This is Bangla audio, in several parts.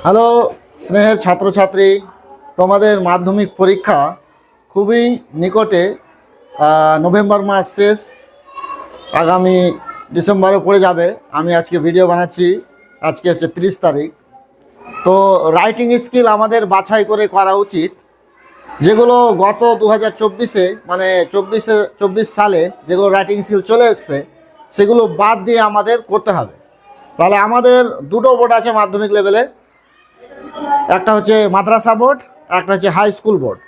হ্যালো স্নেহের ছাত্রছাত্রী, তোমাদের মাধ্যমিক পরীক্ষা খুবই নিকটে। নভেম্বর মাস শেষ, আগামী ডিসেম্বরে পড়ে যাবে। আমি আজকে ভিডিও বানাচ্ছি, আজকে হচ্ছে 30 তারিখ। তো রাইটিং স্কিল আমাদের বাছাই করে করা উচিত। যেগুলো গত 2024-এ মানে 24 সালে যেগুলো রাইটিং স্কিল চলে এসছে সেগুলো বাদ দিয়ে আমাদের করতে হবে। তাহলে আমাদের দুটো বোর্ড আছে মাধ্যমিক লেভেলে, একটা হচ্ছে মাদ্রাসা বোর্ড, একটা হচ্ছে হাই স্কুল বোর্ড।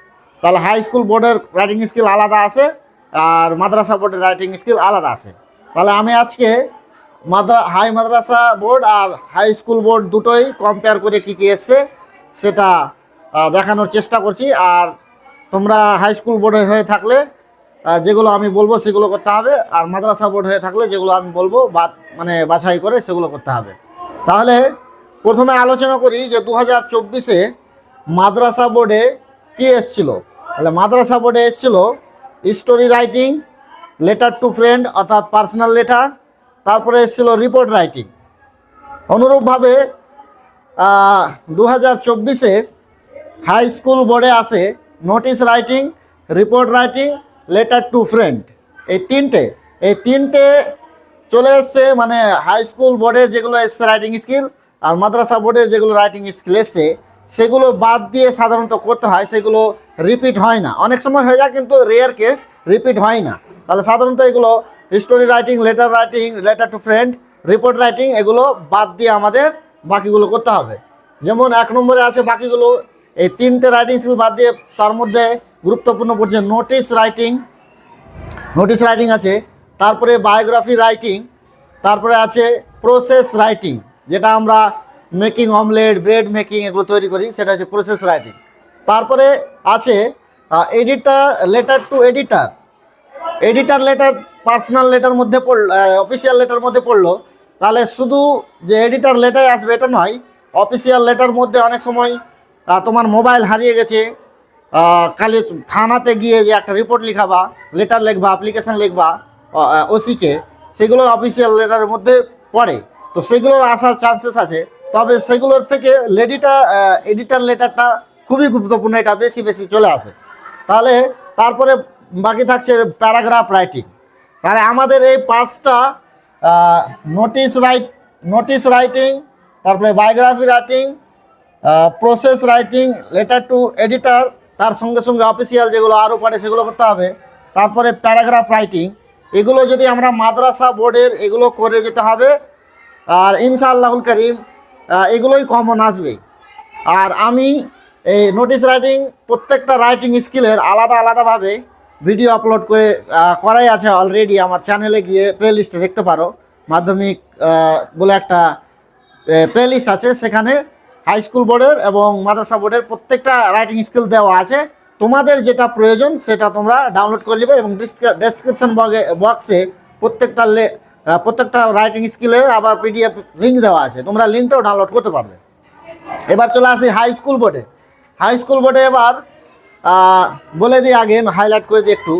তাহলে হাই স্কুল বোর্ডের রাইটিং স্কিল আলাদা আছে আর মাদ্রাসা বোর্ডের রাইটিং স্কিল আলাদা আছে। তাহলে আমি আজকে হাই মাদ্রাসা বোর্ড আর হাই স্কুল বোর্ড দুটোই কম্পেয়ার করে কী কী এসছে সেটা দেখানোর চেষ্টা করছি। আর তোমরা হাই স্কুল বোর্ডে হয়ে থাকলে যেগুলো আমি বলবো সেগুলো করতে হবে, আর মাদ্রাসা বোর্ড হয়ে থাকলে যেগুলো আমি বলবো বাছাই করে সেগুলো করতে হবে। তাহলে প্রথমে আলোচনা করি যে 2024-এ মাদ্রাসা বোর্ডে কী এসছিল। তাহলে মাদ্রাসা বোর্ডে এসছিল story writing, letter to friend অর্থাৎ পার্সোনাল লেটার, তারপরে এসছিল রিপোর্ট রাইটিং। অনুরূপভাবে 2024-এ হাই স্কুল বোর্ডে আসে notice writing, report writing, letter to friend. এই তিনটে চলে এসছে, মানে হাই স্কুল বোর্ডের যেগুলো এসছে রাইটিং স্কিল আর মাদ্রাসা বোর্ডের যেগুলো রাইটিং স্কিল এসছে সেগুলো বাদ দিয়ে সাধারণত করতে হয়, সেগুলো রিপিট হয় না। অনেক সময় হয়ে যায় কিন্তু রেয়ার কেস রিপিট হয় না। তাহলে সাধারণত এগুলো story writing, letter to friend, report writing এগুলো বাদ দিয়ে আমাদের বাকিগুলো করতে হবে। যেমন 1 নম্বরে আছে বাকিগুলো, এই তিনটে রাইটিং স্কিল বাদ দিয়ে তার মধ্যে গুরুত্বপূর্ণ পড়ছে নোটিশ রাইটিং আছে, তারপরে বায়োগ্রাফি রাইটিং, তারপরে আছে প্রসেস রাইটিং, যেটা আমরা মেকিং অমলেট, ব্রেড মেকিং এগুলো তৈরি করি, সেটা হচ্ছে প্রসেস রাইটিং। তারপরে আছে letter to editor letter personal letter মধ্যে অফিসিয়াল লেটার মধ্যে পড়লো। তাহলে শুধু যে এডিটার লেটার আসবে এটা নয়, অফিসিয়াল লেটার মধ্যে অনেক সময় তোমার মোবাইল হারিয়ে গেছে, কালে থানাতে গিয়ে যে একটা রিপোর্ট লিখাবা, লেটার লিখবা, অ্যাপ্লিকেশান লিখবা ওসিকে, সেগুলো অফিসিয়াল লেটারের মধ্যে পড়ে। তো সেগুলোর আসার চান্সেস আছে, তবে সেগুলোর থেকে এডিটার লেটারটা খুবই গুরুত্বপূর্ণ, এটা বেশি চলে আসে। তাহলে তারপরে বাকি থাকছে প্যারাগ্রাফ রাইটিং। তাহলে আমাদের এই 5টা নোটিশ রাইটিং, তারপরে biography writing, process writing, letter to editor, তার সঙ্গে সঙ্গে অফিসিয়াল যেগুলো আরও পড়ে সেগুলো করতে হবে। তারপরে প্যারাগ্রাফ রাইটিং, এগুলো যদি আমরা মাদ্রাসা বোর্ডের এগুলো করে যেতে হবে, আর ইনশাআল্লাহুল করিম এগুলোই কমন আসবে। আর আমি এই নোটিশ রাইটিং প্রত্যেকটা রাইটিং স্কিলের আলাদাভাবে ভিডিও আপলোড করাই আছে অলরেডি। আমার চ্যানেলে গিয়ে প্লেলিস্টে দেখতে পারো, মাধ্যমিক বলে একটা প্লেলিস্ট আছে, সেখানে হাই স্কুল বোর্ডের এবং মাদ্রাসা বোর্ডের প্রত্যেকটা রাইটিং স্কিল দেওয়া আছে। তোমাদের যেটা প্রয়োজন সেটা তোমরা ডাউনলোড করে নেবে এবং ডেসক্রিপশন বক্সে প্রত্যেকটা রাইটিং স্কিলের আবার পিডিএফ লিঙ্ক দেওয়া আছে, তোমরা লিঙ্কটাও ডাউনলোড করতে পারবে। এবার চলে আসি হাই স্কুল বোর্ডে। এবার বলে দিই, আগে হাইলাইট করে দিই একটু।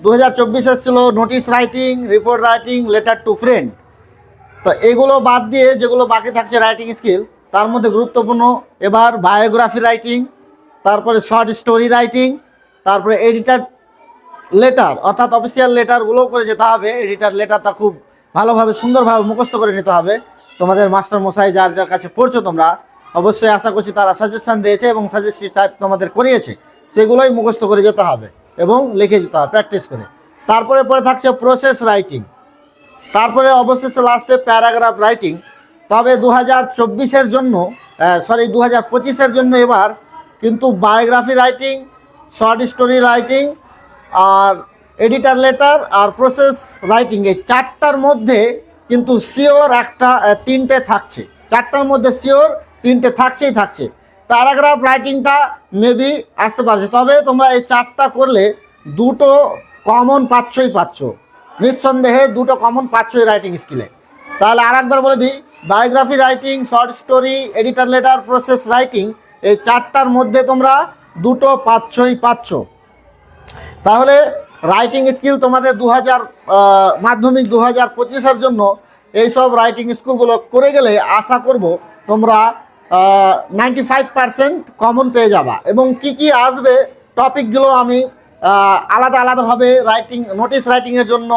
2024 ছিল notice writing, report writing, letter to friend. তো এগুলো বাদ দিয়ে যেগুলো বাকি থাকছে রাইটিং স্কিল, তার মধ্যে গুরুত্বপূর্ণ এবার বায়োগ্রাফি রাইটিং, তারপরে শর্ট স্টোরি রাইটিং, তারপরে এডিটার লেটার অর্থাৎ অফিসিয়াল লেটারগুলো করে যেতে হবে। এডিটার লেটারটা খুব ভালোভাবে সুন্দরভাবে মুখস্থ করে নিতে হবে। তোমাদের মাস্টার মশাই যার কাছে পড়ছো তোমরা অবশ্যই আশা করছি তারা সাজেশান দিয়েছে এবং সাজেস্টিভ টাইপ তোমাদের করিয়েছে, সেগুলোই মুখস্থ করে যেতে হবে এবং লিখে যেতে হবে প্র্যাকটিস করে। তারপরে থাকছে প্রসেস রাইটিং, তারপরে অবশেষে লাস্টে প্যারাগ্রাফ রাইটিং। তবে 2024-এর জন্য 2025-এর জন্য এবার কিন্তু biography writing, short story writing আর এডিটার লেটার আর প্রসেস রাইটিং, এই 4টার মধ্যে কিন্তু শিওর 3টে থাকছে, 4টার মধ্যে শিওর 3টে থাকছে। প্যারাগ্রাফ রাইটিংটা মেবি আসতে পারছে, তবে তোমরা এই 4টা করলে 2টো কমন পাচ্ছ, নিঃসন্দেহে 2টো কমন পাচ্ছই রাইটিং স্কিলে। তাহলে আরেকবার বলে দিই, biography writing, short story, editor letter, process writing, এই 4টার মধ্যে তোমরা 2টো পাচ্ছ। তাহলে রাইটিং স্কিল তোমাদের মাধ্যমিক 2025-এর জন্য এইসব রাইটিং স্কিলগুলো করে গেলে আশা করব তোমরা 95% কমন পেয়ে যাবা। এবং কি কি আসবে টপিকগুলো আমি আলাদা আলাদাভাবে নোটিশ রাইটিংয়ের জন্য,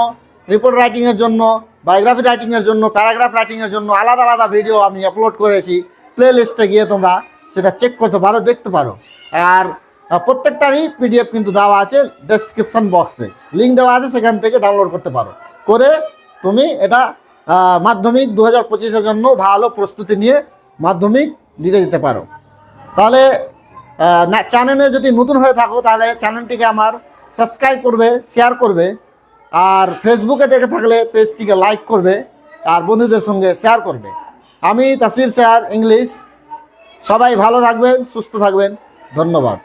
রিপোর্ট রাইটিংয়ের জন্য, বায়োগ্রাফি রাইটিংয়ের জন্য, প্যারাগ্রাফ রাইটিংয়ের জন্য আলাদা আলাদা ভিডিও আমি আপলোড করেছি। প্লে লিস্টে গিয়ে তোমরা সেটা চেক করতে পারো, দেখতে পারো। আর প্রত্যেকটারই পিডিএফ কিন্তু দেওয়া আছে ডেসক্রিপশন বক্সে, লিঙ্ক দেওয়া আছে, সেখান থেকে ডাউনলোড করতে পারো। করে তুমি এটা মাধ্যমিক 2025-এর জন্য ভালো প্রস্তুতি নিয়ে মাধ্যমিক দিতে যেতে পারো। তাহলে চ্যানেলে যদি নতুন হয়ে থাকো তাহলে চ্যানেলটিকে আমার সাবস্ক্রাইব করবে, শেয়ার করবে। আর ফেসবুকে দেখে থাকলে পেজটিকে লাইক করবে আর বন্ধুদের সঙ্গে শেয়ার করবে। আমি তাসির স্যার ইংলিশ। সবাই ভালো থাকবেন, সুস্থ থাকবেন। ধন্যবাদ।